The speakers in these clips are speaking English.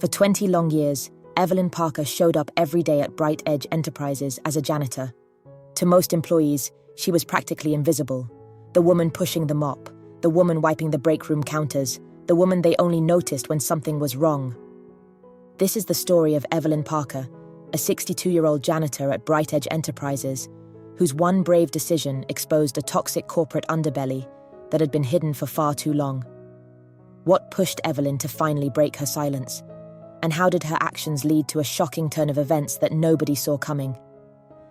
For 20 long years, Evelyn Parker showed up every day at Bright Edge Enterprises as a janitor. To most employees, she was practically invisible. The woman pushing the mop, the woman wiping the break room counters, the woman they only noticed when something was wrong. This is the story of Evelyn Parker, a 62-year-old janitor at Bright Edge Enterprises, whose one brave decision exposed a toxic corporate underbelly that had been hidden for far too long. What pushed Evelyn to finally break her silence? And how did her actions lead to a shocking turn of events that nobody saw coming?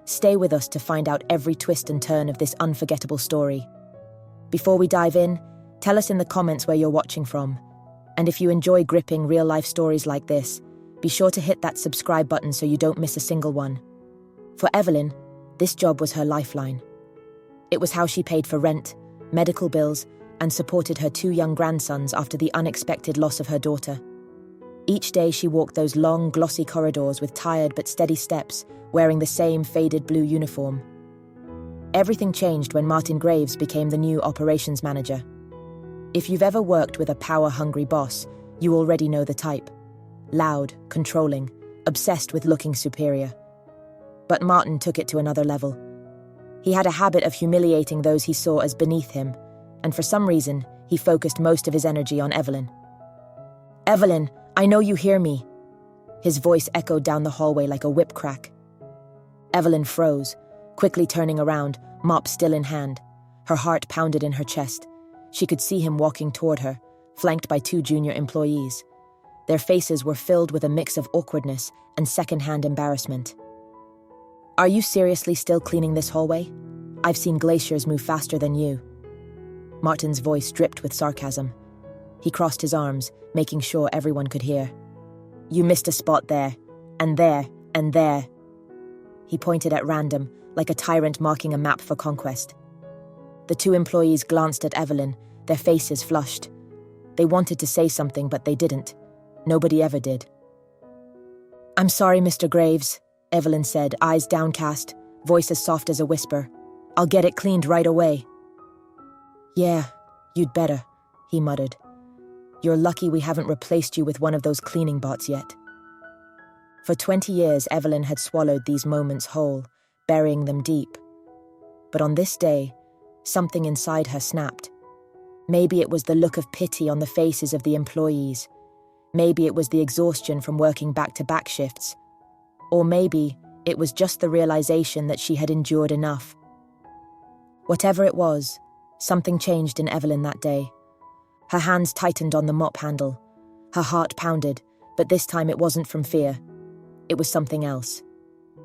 Stay with us to find out every twist and turn of this unforgettable story. Before we dive in, tell us in the comments where you're watching from. And if you enjoy gripping real-life stories like this, be sure to hit that subscribe button so you don't miss a single one. For Evelyn, this job was her lifeline. It was how she paid for rent, medical bills, and supported her 2 young grandsons after the unexpected loss of her daughter. Each day she walked those long, glossy corridors with tired but steady steps, wearing the same faded blue uniform. Everything changed when Martin Graves became the new operations manager. If you've ever worked with a power-hungry boss, you already know the type. Loud, controlling, obsessed with looking superior. But Martin took it to another level. He had a habit of humiliating those he saw as beneath him, and for some reason, he focused most of his energy on Evelyn. "Evelyn, I know you hear me." His voice echoed down the hallway like a whip crack. Evelyn froze, quickly turning around, mop still in hand. Her heart pounded in her chest. She could see him walking toward her, flanked by 2 junior employees. Their faces were filled with a mix of awkwardness and second-hand embarrassment. "Are you seriously still cleaning this hallway? I've seen glaciers move faster than you." Martin's voice dripped with sarcasm. He crossed his arms, making sure everyone could hear. "You missed a spot there, and there, and there." He pointed at random, like a tyrant marking a map for conquest. The 2 employees glanced at Evelyn, their faces flushed. They wanted to say something, but they didn't. Nobody ever did. "I'm sorry, Mr. Graves," Evelyn said, eyes downcast, voice as soft as a whisper. "I'll get it cleaned right away." "Yeah, you'd better," he muttered. "You're lucky we haven't replaced you with one of those cleaning bots yet." For 20 years, Evelyn had swallowed these moments whole, burying them deep. But on this day, something inside her snapped. Maybe it was the look of pity on the faces of the employees. Maybe it was the exhaustion from working back-to-back shifts. Or maybe it was just the realization that she had endured enough. Whatever it was, something changed in Evelyn that day. Her hands tightened on the mop handle. Her heart pounded, but this time it wasn't from fear. It was something else.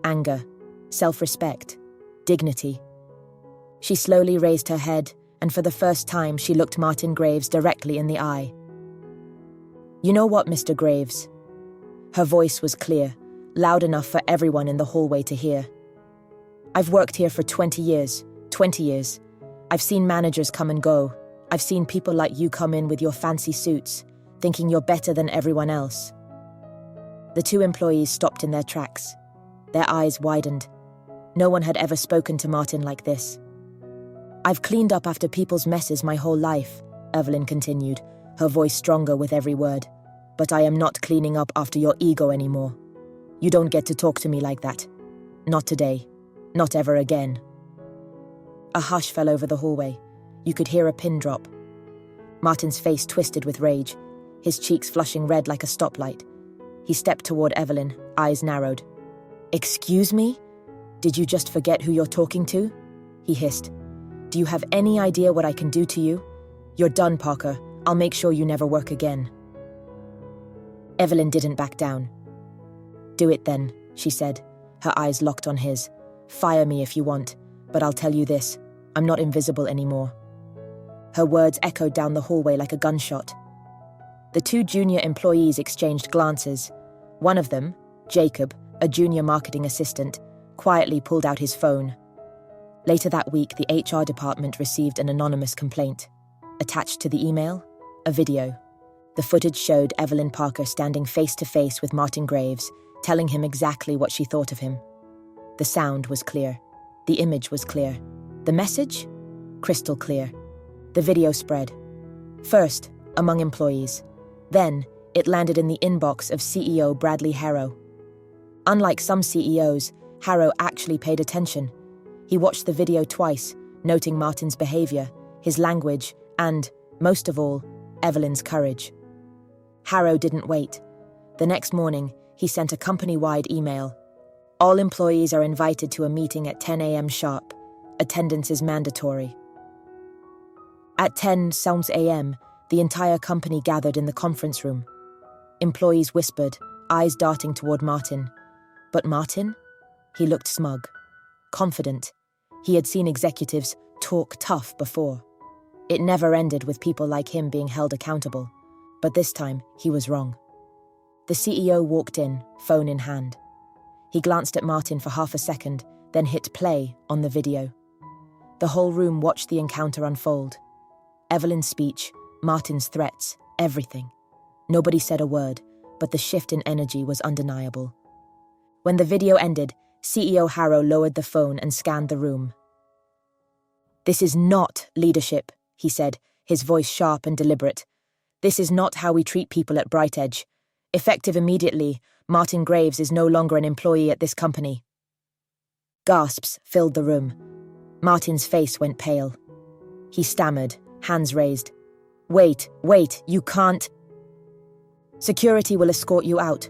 Anger, self-respect, dignity. She slowly raised her head, and for the first time she looked Martin Graves directly in the eye. "You know what, Mr. Graves?" Her voice was clear, loud enough for everyone in the hallway to hear. "I've worked here for 20 years. 20 years. I've seen managers come and go. I've seen people like you come in with your fancy suits, thinking you're better than everyone else." The 2 employees stopped in their tracks. Their eyes widened. No one had ever spoken to Martin like this. "I've cleaned up after people's messes my whole life," Evelyn continued, her voice stronger with every word. "But I am not cleaning up after your ego anymore. You don't get to talk to me like that. Not today. Not ever again." A hush fell over the hallway. You could hear a pin drop. Martin's face twisted with rage, his cheeks flushing red like a stoplight. He stepped toward Evelyn, eyes narrowed. "Excuse me? Did you just forget who you're talking to?" he hissed. "Do you have any idea what I can do to you? You're done, Parker. I'll make sure you never work again." Evelyn didn't back down. "Do it then," she said, her eyes locked on his. "Fire me if you want, but I'll tell you this, I'm not invisible anymore." Her words echoed down the hallway like a gunshot. The 2 junior employees exchanged glances. One of them, Jacob, a junior marketing assistant, quietly pulled out his phone. Later that week, the HR department received an anonymous complaint. Attached to the email, a video. The footage showed Evelyn Parker standing face-to-face with Martin Graves, telling him exactly what she thought of him. The sound was clear. The image was clear. The message? Crystal clear. The video spread. First, among employees. Then, It landed in the inbox of CEO Bradley Harrow. Unlike some CEOs, Harrow actually paid attention. He watched the video twice, noting Martin's behavior, his language, and, most of all, Evelyn's courage. Harrow didn't wait. The next morning, he sent a company-wide email. All employees are invited to a meeting at 10 a.m. sharp. Attendance is mandatory. At 10 a.m., the entire company gathered in the conference room. Employees whispered, eyes darting toward Martin. But Martin? He looked smug, confident. He had seen executives talk tough before. It never ended with people like him being held accountable. But this time, he was wrong. The CEO walked in, phone in hand. He glanced at Martin for half a second, then hit play on the video. The whole room watched the encounter unfold. Evelyn's speech, Martin's threats, everything. Nobody said a word, but the shift in energy was undeniable. When the video ended, CEO Harrow lowered the phone and scanned the room. "This is not leadership," he said, his voice sharp and deliberate. "This is not how we treat people at Bright Edge. Effective immediately, Martin Graves is no longer an employee at this company." Gasps filled the room. Martin's face went pale. He stammered, hands raised. Wait, you can't." "Security will escort you out,"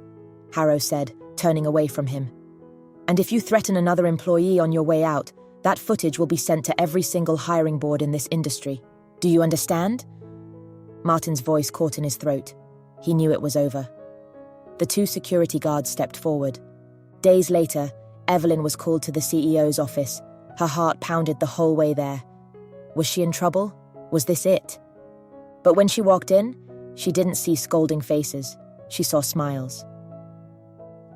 Harrow said, turning away from him. "And if you threaten another employee on your way out, that footage will be sent to every single hiring board in this industry. Do you understand?" Martin's voice caught in his throat. He knew it was over. The two security guards stepped forward. Days later, Evelyn was called to the CEO's office. Her heart pounded the whole way there. Was she in trouble? Was this it? But when she walked in, she didn't see scolding faces. She saw smiles.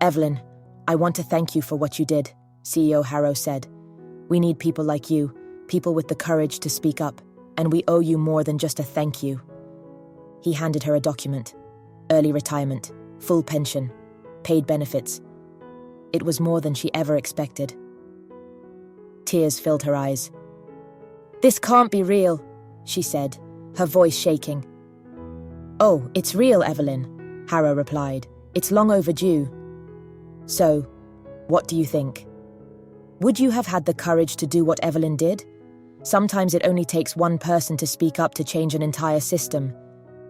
"Evelyn, I want to thank you for what you did," CEO Harrow said. "We need people like you, people with the courage to speak up, and we owe you more than just a thank you." He handed her a document. Early retirement, full pension, paid benefits. It was more than she ever expected. Tears filled her eyes. "This can't be real," she said, her voice shaking. "Oh, it's real, Evelyn," Harrow replied. "It's long overdue." "So, what do you think? Would you have had the courage to do what Evelyn did? Sometimes it only takes one person to speak up to change an entire system.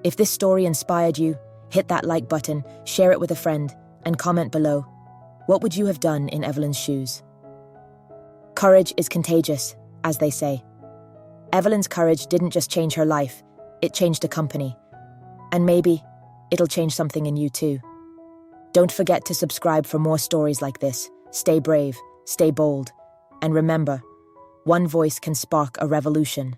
If this story inspired you, hit that like button, share it with a friend, and comment below. What would you have done in Evelyn's shoes? Courage is contagious, as they say. Evelyn's courage didn't just change her life, it changed a company. And maybe it'll change something in you too. Don't forget to subscribe for more stories like this. Stay brave, stay bold, and remember, one voice can spark a revolution.